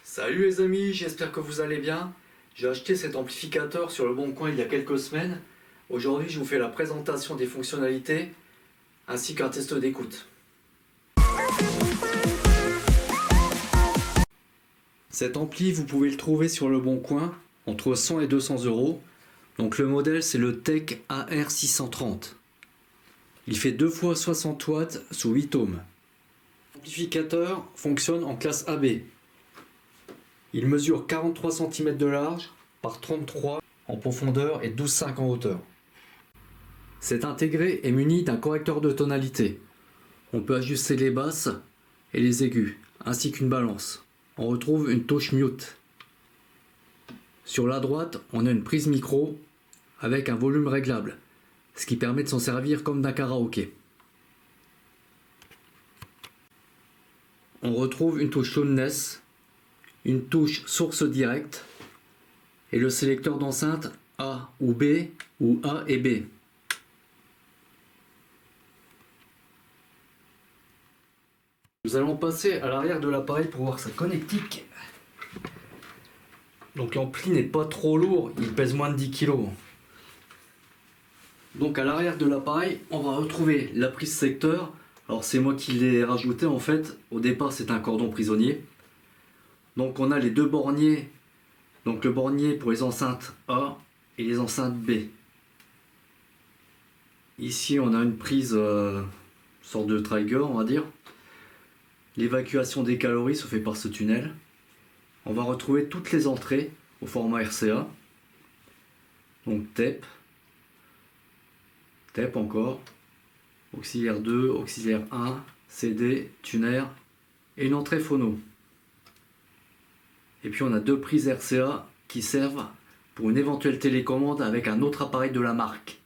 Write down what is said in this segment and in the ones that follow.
Salut les amis, j'espère que vous allez bien. J'ai acheté cet amplificateur sur le Bon Coin il y a quelques semaines. Aujourd'hui, je vous fais la présentation des fonctionnalités ainsi qu'un test d'écoute. Cet ampli, vous pouvez le trouver sur le Bon Coin entre 100 et 200 euros. Donc le modèle, c'est le Tech AR630. Il fait 2 fois 60 watts sous 8 ohms. L'amplificateur fonctionne en classe AB. Il mesure 43 cm de large par 33 en profondeur et 12,5 en hauteur. Cet intégré est muni d'un correcteur de tonalité. On peut ajuster les basses et les aigus, ainsi qu'une balance. On retrouve une touche mute. Sur la droite, on a une prise micro avec un volume réglable, ce qui permet de s'en servir comme d'un karaoké. On retrouve une touche loudness, une touche source directe et le sélecteur d'enceinte A ou B ou A et B. Nous allons passer à l'arrière de l'appareil pour voir sa connectique. Donc l'ampli n'est pas trop lourd, il pèse moins de 10 kg. Donc à l'arrière de l'appareil, on va retrouver la prise secteur. Alors c'est moi qui l'ai rajouté en fait. Au départ c'est un cordon prisonnier. Donc on a les deux borniers, donc le bornier pour les enceintes A et les enceintes B. Ici on a une prise, sorte de trigger on va dire. L'évacuation des calories se fait par ce tunnel. On va retrouver toutes les entrées au format RCA. Donc TEP, TEP encore, auxiliaire 2, auxiliaire 1, CD, tuner et une entrée phono. Et puis on a deux prises RCA qui servent pour une éventuelle télécommande avec un autre appareil de la marque.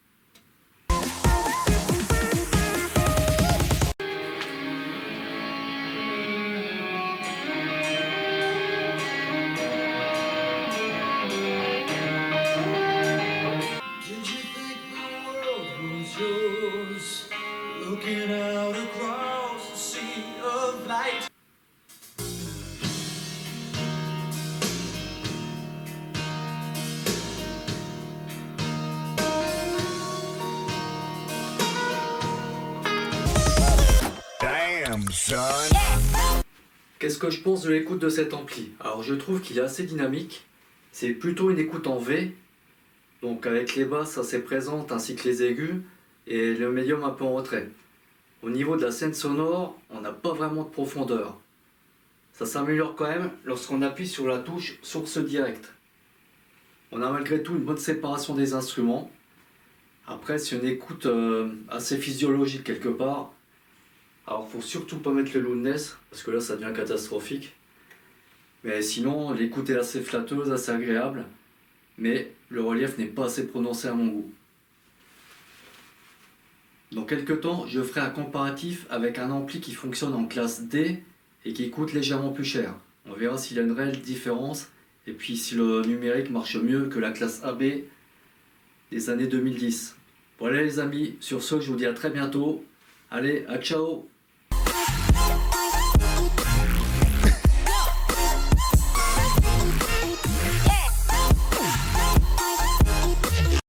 Qu'est-ce que je pense de l'écoute de cet ampli? Alors je trouve qu'il est assez dynamique. C'est plutôt une écoute en V. Donc avec les basses assez présentes ainsi que les aigus. Et le médium un peu en retrait. Au niveau de la scène sonore, on n'a pas vraiment de profondeur. Ça s'améliore quand même lorsqu'on appuie sur la touche source directe. On a malgré tout une bonne séparation des instruments. Après c'est une écoute assez physiologique quelque part. Alors faut surtout pas mettre le loudness parce que là ça devient catastrophique. Mais sinon l'écoute est assez flatteuse, assez agréable. Mais le relief n'est pas assez prononcé à mon goût. Dans quelques temps je ferai un comparatif avec un ampli qui fonctionne en classe D et qui coûte légèrement plus cher. On verra s'il y a une réelle différence et puis si le numérique marche mieux que la classe AB des années 2010. Voilà les amis, sur ce je vous dis à très bientôt. Allez, à ciao!